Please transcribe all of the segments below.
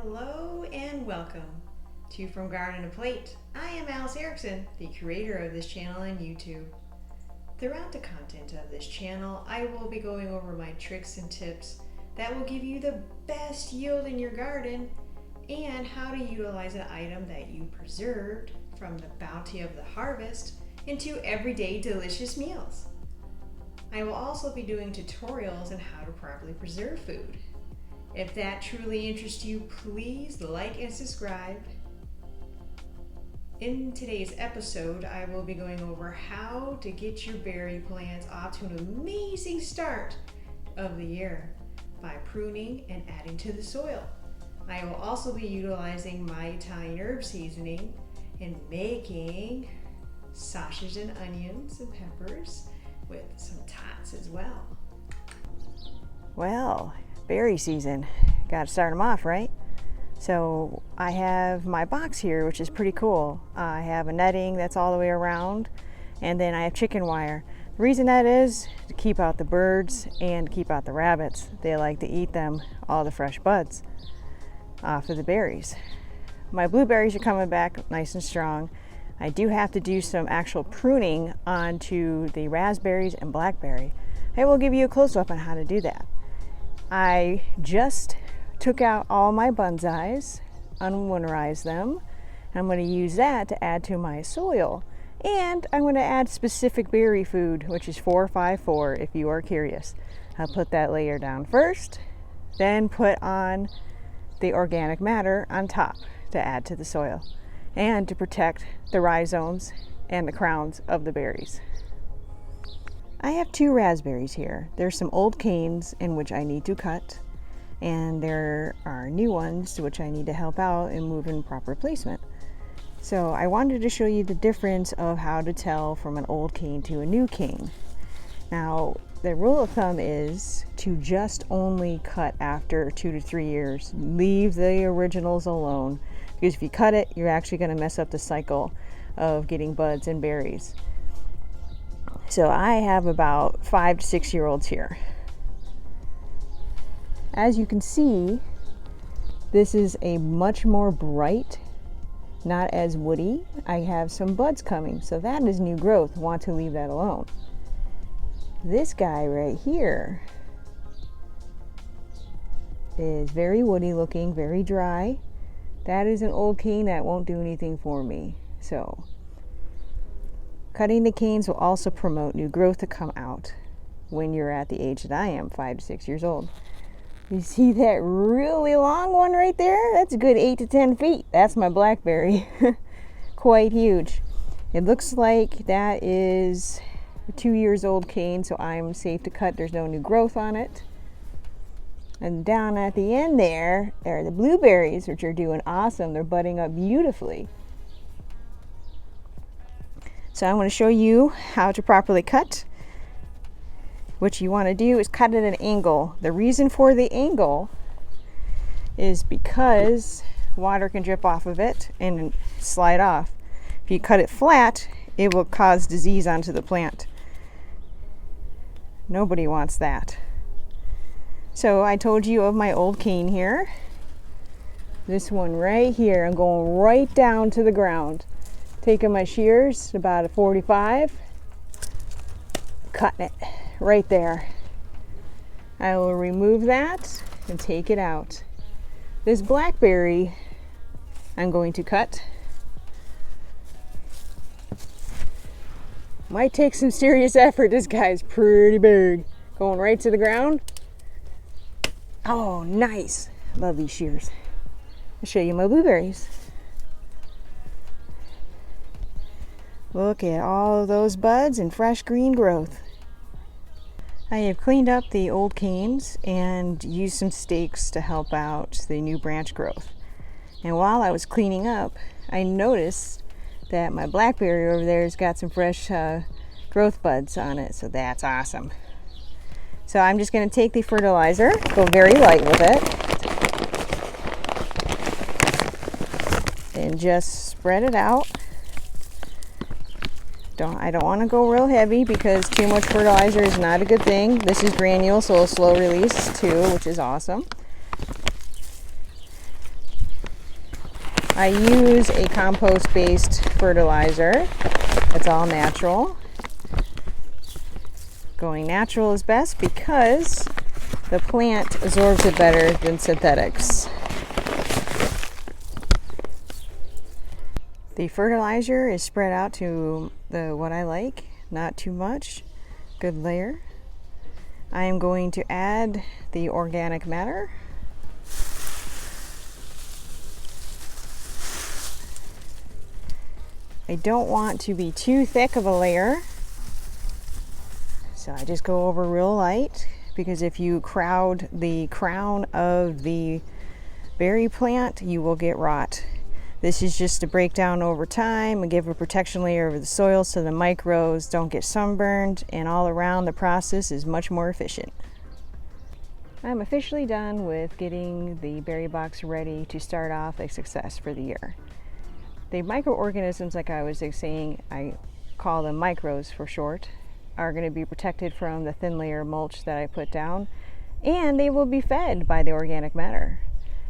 Hello and welcome to From Garden to Plate. I am Alice Erickson, the creator of this channel on YouTube. Throughout the content of this channel, I will be going over my tricks and tips that will give you the best yield in your garden and how to utilize an item that you preserved from the bounty of the harvest into everyday delicious meals. I will also be doing tutorials on how to properly preserve food. If that truly interests you, please like and subscribe. In today's episode, I will be going over how to get your berry plants off to an amazing start of the year by pruning and adding to the soil. I will also be utilizing my Italian herb seasoning and making sausage and onions and peppers with some tots as well. Well, berry season. Got to start them off, right? So I have my box here, which is pretty cool. I have a netting that's all the way around, and then I have chicken wire. The reason that is to keep out the birds and keep out the rabbits. They like to eat them, all the fresh buds off of the berries. My blueberries are coming back nice and strong. I do have to do some actual pruning onto the raspberries and blackberry. I will give you a close-up on how to do that. I just took out all my bonsais, unwinterized them. I'm going to use that to add to my soil. And I'm going to add specific berry food, which is 454 if you are curious. I'll put that layer down first, then put on the organic matter on top to add to the soil and to protect the rhizomes and the crowns of the berries. I have two raspberries here. There's some old canes in which I need to cut, and there are new ones which I need to help out and move in proper placement. So I wanted to show you the difference of how to tell from an old cane to a new cane. Now, the rule of thumb is to just only cut after 2 to 3 years. Leave the originals alone, because if you cut it, you're actually going to mess up the cycle of getting buds and berries. So I have about 5 to 6 year olds here. As you can see, this is a much more bright, not as woody. I have some buds coming, so that is new growth. Want to leave that alone. This guy right here is very woody looking, very dry. That is an old cane that won't do anything for me. So cutting the canes will also promote new growth to come out when you're at the age that I am, 5 to 6 years old. You see that really long one right there? That's a good 8 to 10 feet. That's my blackberry. Quite huge. It looks like that is a 2 years old cane, so I'm safe to cut. There's no new growth on it. And down at the end there are the blueberries, which are doing awesome. They're budding up beautifully. So I'm going to show you how to properly cut. What you want to do is cut at an angle. The reason for the angle is because water can drip off of it and slide off. If you cut it flat, it will cause disease onto the plant. Nobody wants that. So I told you of my old cane here. This one right here, I'm going right down to the ground. Taking my shears, about a 45, cutting it right there. I will remove that and take it out. This blackberry I'm going to cut. Might take some serious effort. This guy's pretty big. Going right to the ground. Oh, nice. Love these shears. I'll show you my blueberries. Look at all of those buds and fresh green growth. I have cleaned up the old canes and used some stakes to help out the new branch growth. And while I was cleaning up, I noticed that my blackberry over there has got some fresh growth buds on it, so that's awesome. So I'm just going to take the fertilizer, go very light with it, and just spread it out. I don't want to go real heavy because too much fertilizer is not a good thing. This is granule, so a slow release too, which is awesome. I use a compost-based fertilizer. It's all natural. Going natural is best because the plant absorbs it better than synthetics. The fertilizer is spread out to what I like, not too much, good layer. I am going to add the organic matter. I don't want to be too thick of a layer, so I just go over real light, because if you crowd the crown of the berry plant, you will get rot. This is just to break down over time and give a protection layer over the soil so the micros don't get sunburned, and all around the process is much more efficient. I'm officially done with getting the berry box ready to start off a success for the year. The microorganisms, like I was saying, I call them micros for short, are going to be protected from the thin layer mulch that I put down, and they will be fed by the organic matter.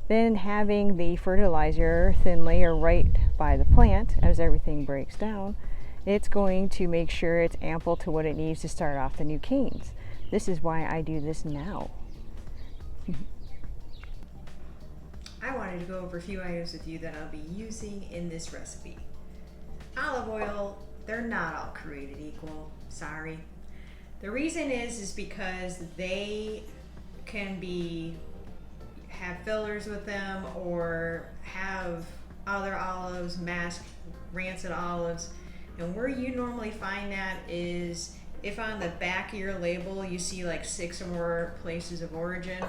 Then having the fertilizer thin layer right by the plant as everything breaks down, it's going to make sure it's ample to what it needs to start off the new canes. This is why I do this now. I wanted to go over a few items with you that I'll be using in this recipe. Olive oil, they're not all created equal, sorry. The reason is because they can have fillers with them, or have other olives mask rancid olives. And where you normally find that is if on the back of your label you see like 6 or more places of origin,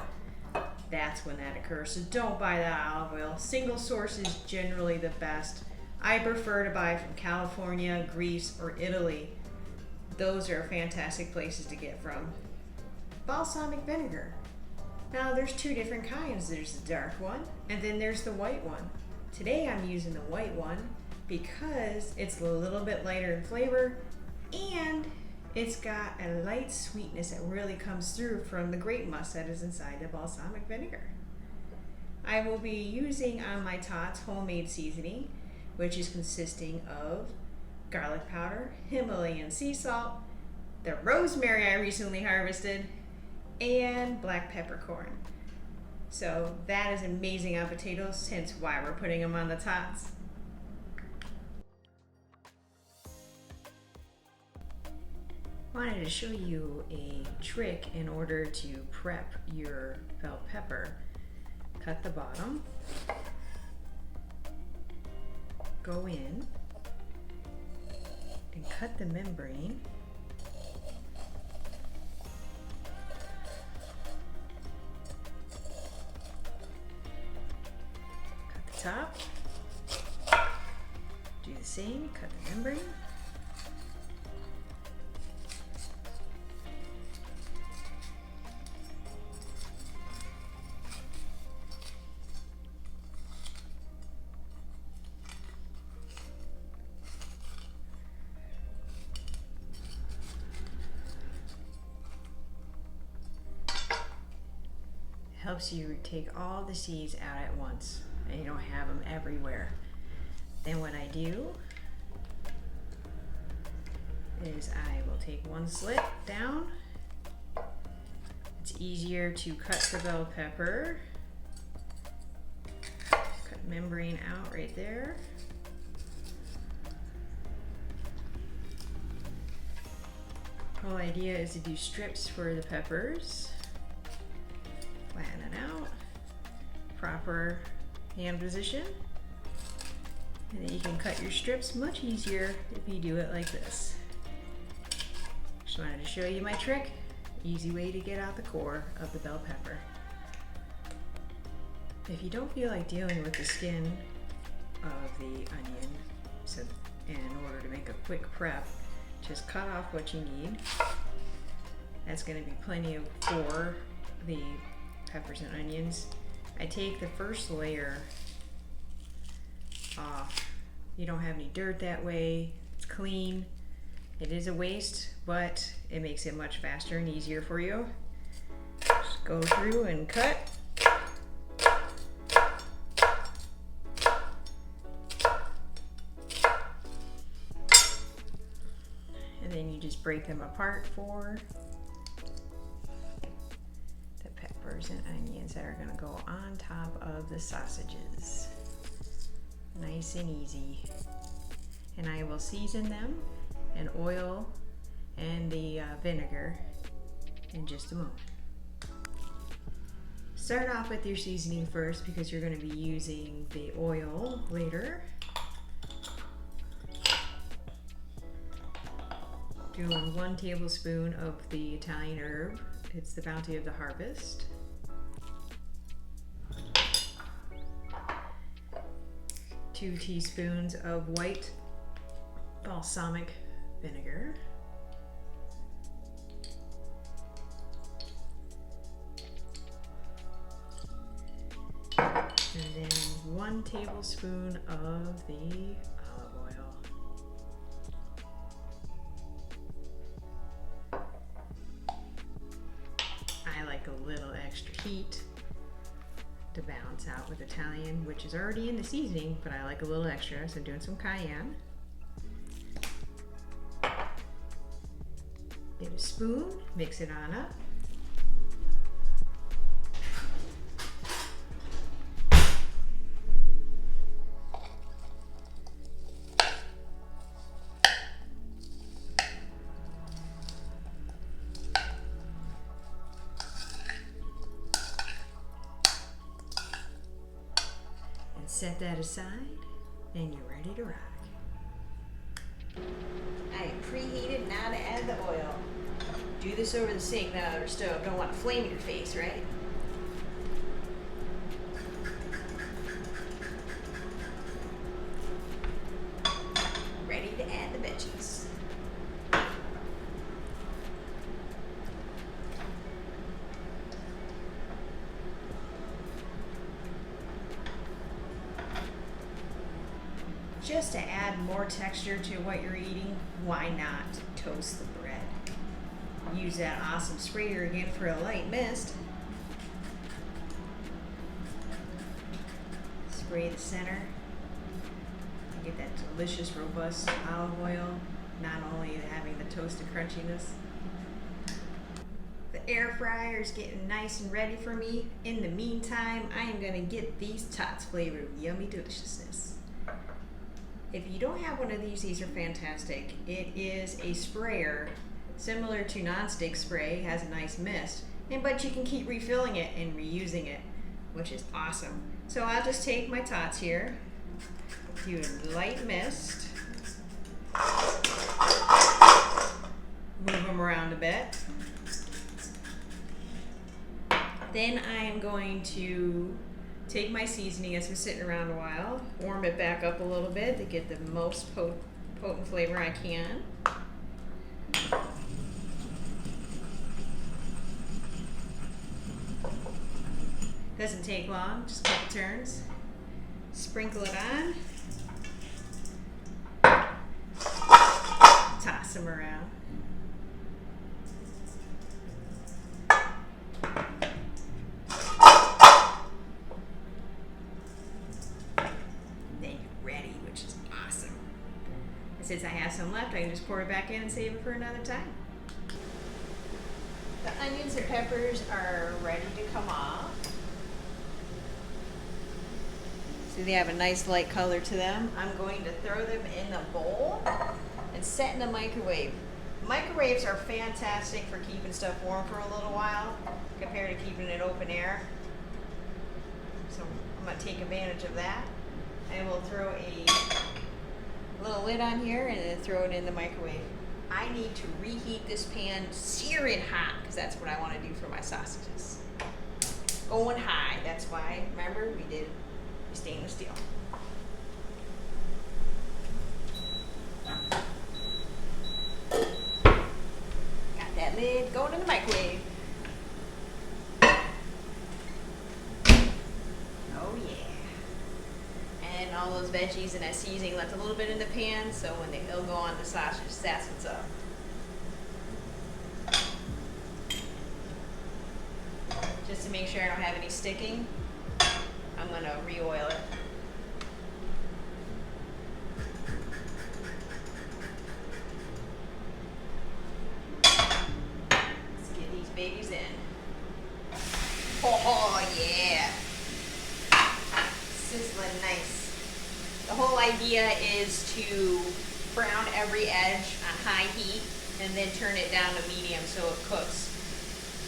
that's when that occurs. So don't buy that olive oil. Single source is generally the best. I prefer to buy from California, Greece, or Italy. Those are fantastic places to get from. Balsamic vinegar. Now there's 2 different kinds. There's the dark one and then there's the white one. Today I'm using the white one because it's a little bit lighter in flavor, and it's got a light sweetness that really comes through from the grape must that is inside the balsamic vinegar. I will be using on my tots homemade seasoning, which is consisting of garlic powder, Himalayan sea salt, the rosemary I recently harvested, and black peppercorn. So that is amazing on potatoes, hence why we're putting them on the tots. Wanted to show you a trick in order to prep your bell pepper. Cut the bottom, go in and cut the membrane. Cut the top, do the same, cut the membrane. Helps you take all the seeds out at once and you don't have them everywhere. Then what I do is I will take one slit down. It's easier to cut the bell pepper. Cut membrane out right there. The whole idea is to do strips for the peppers. Flatten it out, proper hand position, and then you can cut your strips much easier if you do it like this. Just wanted to show you my trick, easy way to get out the core of the bell pepper. If you don't feel like dealing with the skin of the onion, so in order to make a quick prep, just cut off what you need. That's going to be plenty for the peppers and onions. I take the first layer off. You don't have any dirt that way. It's clean. It is a waste, but it makes it much faster and easier for you. Just go through and cut. break them apart for the peppers and onions that are gonna go on top of the sausages. Nice and easy. And I will season them in oil and the vinegar in just a moment. Start off with your seasoning first because you're going to be using the oil later. Doing 1 tablespoon of the Italian herb. It's the bounty of the harvest. 2 teaspoons of white balsamic vinegar. And then 1 tablespoon of the olive oil. I like a little extra heat to balance out with Italian, which is already in the seasoning, but I like a little extra, so I'm doing some cayenne. Get a spoon, mix it on up. Set that aside, and you're ready to rock. I am preheated now to add the oil. Do this over the sink, not over the stove. Don't want to flame your face, right? Ready to add the veggies. Just to add more texture to what you're eating, why not toast the bread? Use that awesome sprayer again for a light mist. Spray the center. Get that delicious, robust olive oil, not only having the toasted crunchiness. The air fryer is getting nice and ready for me. In the meantime, I am gonna get these tots flavored with yummy deliciousness. If you don't have one of these are fantastic. It is a sprayer similar to nonstick spray, has a nice mist, but you can keep refilling it and reusing it, which is awesome. So I'll just take my tots here, do a light mist, move them around a bit. Then I am going to take my seasoning that's been sitting around a while, warm it back up a little bit to get the most potent flavor I can. Doesn't take long, just a couple turns. Sprinkle it on. Toss them around. Since I have some left, I can just pour it back in and save it for another time. The onions and peppers are ready to come off. So they have a nice light color to them. I'm going to throw them in the bowl and set in the microwave. Microwaves are fantastic for keeping stuff warm for a little while compared to keeping it open air. So I'm going to take advantage of that. I will throw a little lid on here and then throw it in the microwave. I need to reheat this pan searing hot because that's what I want to do for my sausages. Going high, that's why, remember, we did stainless steel. Got that lid going in the microwave. Oh yeah. And all those veggies and that seasoning left a little bit in the pan, so when they'll go on the sausage, that's what's up. Just to make sure I don't have any sticking, I'm gonna re-oil it. idea is to brown every edge on high heat and then turn it down to medium so it cooks.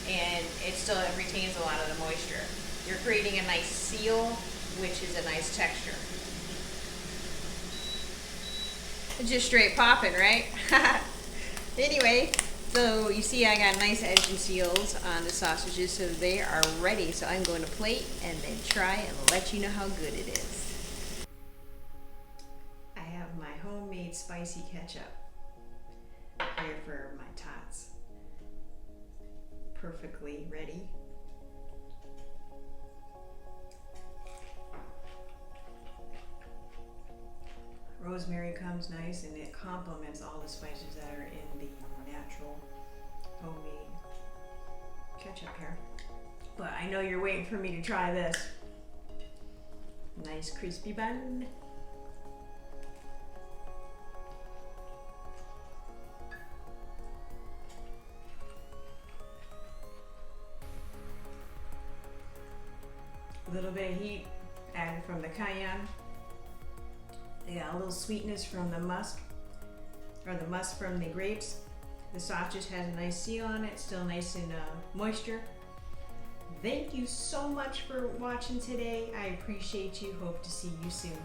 And it still retains a lot of the moisture. You're creating a nice seal, which is a nice texture. It's just straight popping, right? Anyway, so you see I got nice edge and seals on the sausages, so they are ready. So I'm going to plate and then try and let you know how good it is. I have my homemade spicy ketchup here for my tots. Perfectly ready. Rosemary comes nice and it complements all the spices that are in the natural homemade ketchup here. But I know you're waiting for me to try this. Nice crispy bun. A little bit of heat added from the cayenne. They got a little sweetness from the musk, or the musk from the grapes. The sausage has a nice seal on it, still nice and moisture. Thank you so much for watching today. I appreciate you. Hope to see you soon.